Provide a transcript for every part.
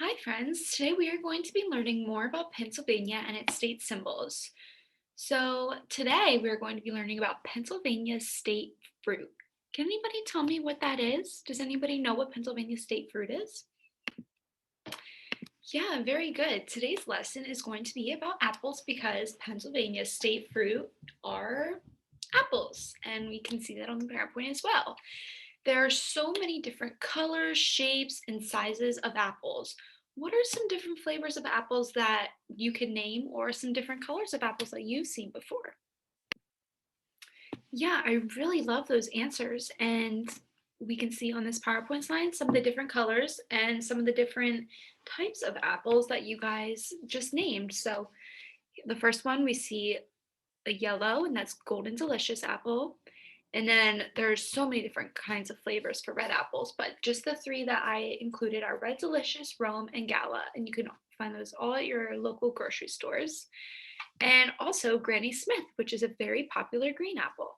Hi friends, today we are going to be learning more about Pennsylvania and its state symbols. So today we're going to be learning about Pennsylvania's state fruit. Can anybody tell me what that is? Does anybody know what Pennsylvania's state fruit is? Yeah, very good. Today's lesson is going to be about apples because Pennsylvania's state fruit are apples, and we can see that on the PowerPoint as well. There are so many different colors, shapes, and sizes of apples. What are some different flavors of apples that you can name, or some different colors of apples that you've seen before? Yeah, I really love those answers. And we can see on this PowerPoint slide some of the different colors and some of the different types of apples that you guys just named. So the first one we see a yellow, and that's Golden Delicious apple. And then there's so many different kinds of flavors for red apples, but just the three that I included are Red Delicious, Rome, and Gala. And you can find those all at your local grocery stores. And also Granny Smith, which is a very popular green apple.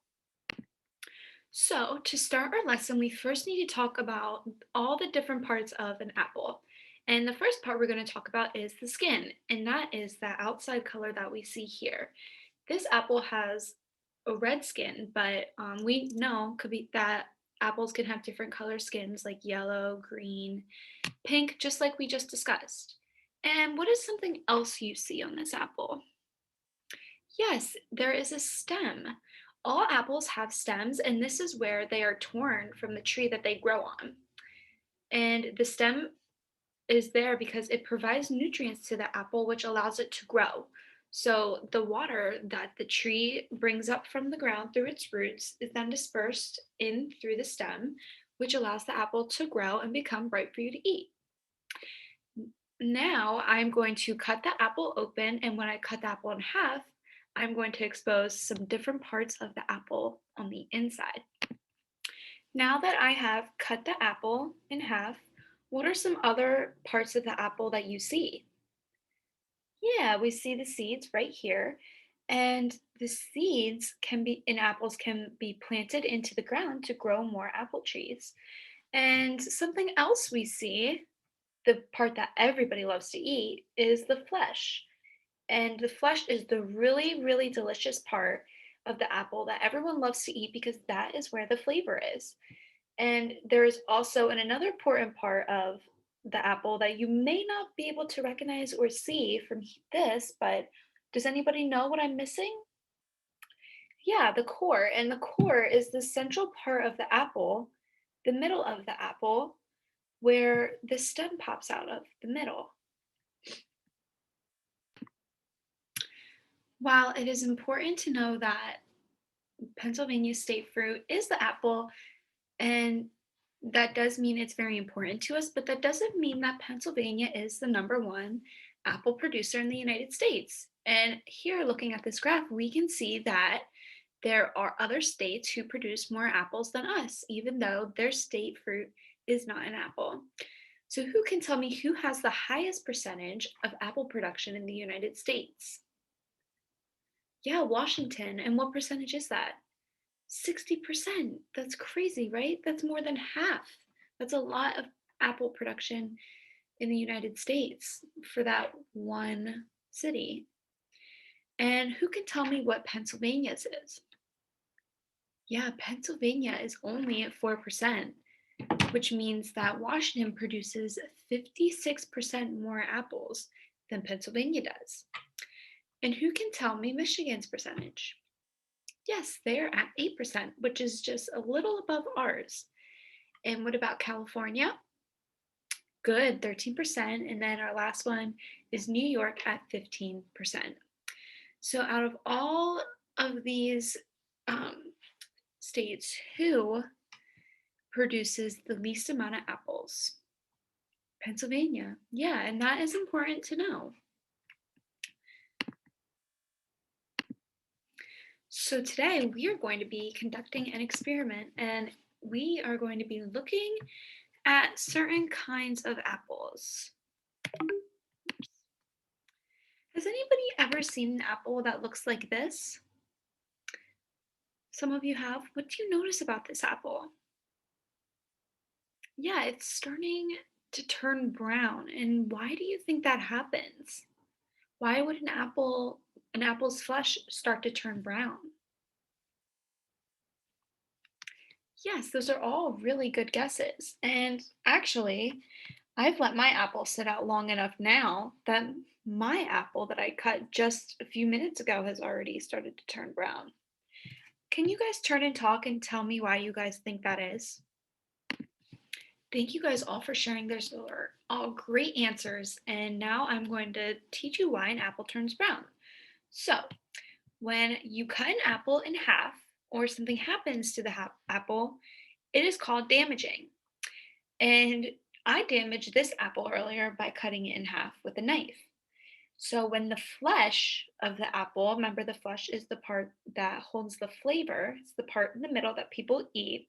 So to start our lesson, we first need to talk about all the different parts of an apple. And the first part we're going to talk about is the skin, and that is that outside color that we see here. This apple has a red skin, but we know could be that apples can have different color skins like yellow, green, pink, just like we just discussed. And what is something else you see on this apple? Yes, there is a stem. All apples have stems, and this is where they are torn from the tree that they grow on. And the stem is there because it provides nutrients to the apple, which allows it to grow. So the water that the tree brings up from the ground through its roots is then dispersed in through the stem, which allows the apple to grow and become ripe for you to eat. Now I'm going to cut the apple open, and when I cut the apple in half, I'm going to expose some different parts of the apple on the inside. Now that I have cut the apple in half, what are some other parts of the apple that you see? Yeah, we see the seeds right here. And the seeds can be in apples can be planted into the ground to grow more apple trees. And something else we see, the part that everybody loves to eat, is the flesh. And the flesh is the really, really delicious part of the apple that everyone loves to eat because that is where the flavor is. And there is also another important part of the apple that you may not be able to recognize or see from this, but does anybody know what I'm missing? Yeah, the core. And the core is the central part of the apple, the middle of the apple, where the stem pops out of the middle. While it is important to know that Pennsylvania's state fruit is the apple, and that does mean it's very important to us, but that doesn't mean that Pennsylvania is the number one apple producer in the United States. And here, looking at this graph, we can see that there are other states who produce more apples than us, even though their state fruit is not an apple. So, who can tell me who has the highest percentage of apple production in the United States? Yeah, Washington. And what percentage is that? 60%. That's crazy, right? That's more than half. That's a lot of apple production in the United States for that one city. And who can tell me what Pennsylvania's is? Yeah, Pennsylvania is only at 4%, which means that Washington produces 56% more apples than Pennsylvania does. And who can tell me Michigan's percentage? Yes, they're at 8%, which is just a little above ours. And what about California? Good, 13%. And then our last one is New York at 15%. So out of all of these states, who produces the least amount of apples? Pennsylvania. Yeah, and that is important to know. So today we are going to be conducting an experiment, and we are going to be looking at certain kinds of apples. Has anybody ever seen an apple that looks like this? Some of you have. What do you notice about this apple? Yeah, it's starting to turn brown. And why do you think that happens? Why would an apple's flesh start to turn brown? Yes, those are all really good guesses. And actually, I've let my apple sit out long enough now that my apple that I cut just a few minutes ago has already started to turn brown. Can you guys turn and talk and tell me why you guys think that is? Thank you guys all for sharing. Those were all great answers. And now I'm going to teach you why an apple turns brown. So, when you cut an apple in half or something happens to the apple, it is called damaging. And I damaged this apple earlier by cutting it in half with a knife. So when the flesh of the apple, remember the flesh is the part that holds the flavor, it's the part in the middle that people eat.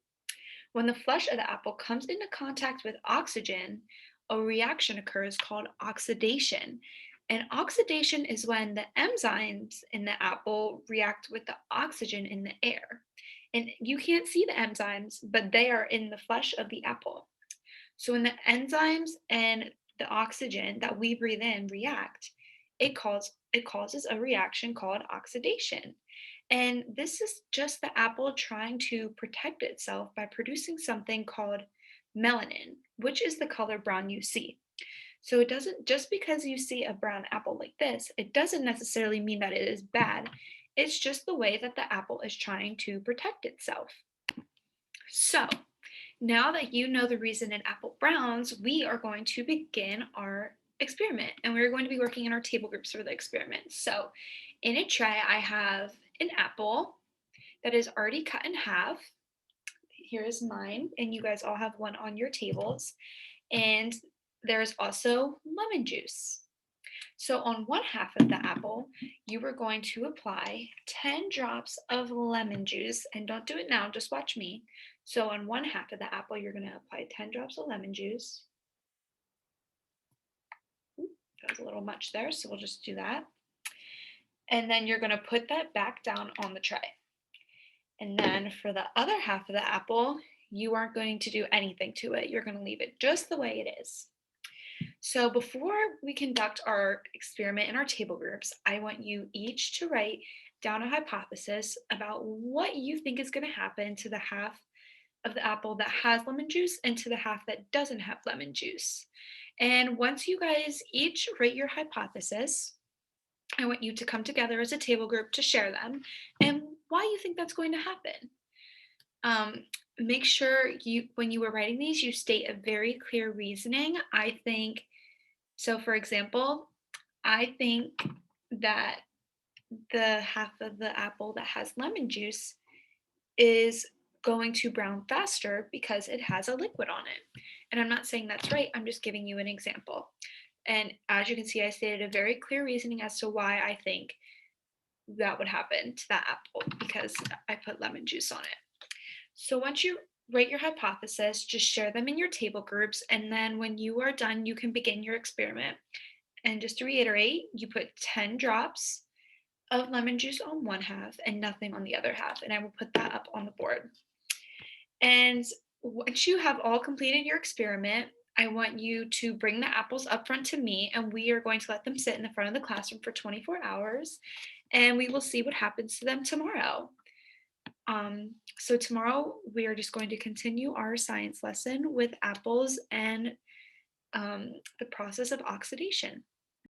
When the flesh of the apple comes into contact with oxygen, a reaction occurs called oxidation. And oxidation is when the enzymes in the apple react with the oxygen in the air. And you can't see the enzymes, but they are in the flesh of the apple. So when the enzymes and the oxygen that we breathe in react, it causes a reaction called oxidation. And this is just the apple trying to protect itself by producing something called melanin, which is the color brown you see. So it doesn't just because you see a brown apple like this, it doesn't necessarily mean that it is bad. It's just the way that the apple is trying to protect itself. So, now that you know the reason an apple browns, we are going to begin our experiment and we're going to be working in our table groups for the experiment. So in a tray, I have an apple that is already cut in half. Here is mine, and you guys all have one on your tables. And there's also lemon juice. So on one half of the apple, you are going to apply 10 drops of lemon juice, and don't do it now, just watch me. So on one half of the apple, you're going to apply 10 drops of lemon juice. Ooh, that was a little much there, so we'll just do that. And then you're going to put that back down on the tray. And then for the other half of the apple, you aren't going to do anything to it. You're going to leave it just the way it is. So before we conduct our experiment in our table groups, I want you each to write down a hypothesis about what you think is going to happen to the half of the apple that has lemon juice and to the half that doesn't have lemon juice. And once you guys each write your hypothesis, I want you to come together as a table group to share them and why you think that's going to happen. Make sure when you were writing these, you state a very clear reasoning. I think so. For example, I think that the half of the apple that has lemon juice is going to brown faster because it has a liquid on it. And I'm not saying that's right, I'm just giving you an example. And as you can see, I stated a very clear reasoning as to why I think that would happen to that apple because I put lemon juice on it. So once you write your hypothesis, just share them in your table groups. And then when you are done, you can begin your experiment. And just to reiterate, you put 10 drops of lemon juice on one half and nothing on the other half. And I will put that up on the board. And once you have all completed your experiment, I want you to bring the apples up front to me, and we are going to let them sit in the front of the classroom for 24 hours, and we will see what happens to them tomorrow. So tomorrow we are just going to continue our science lesson with apples and the process of oxidation.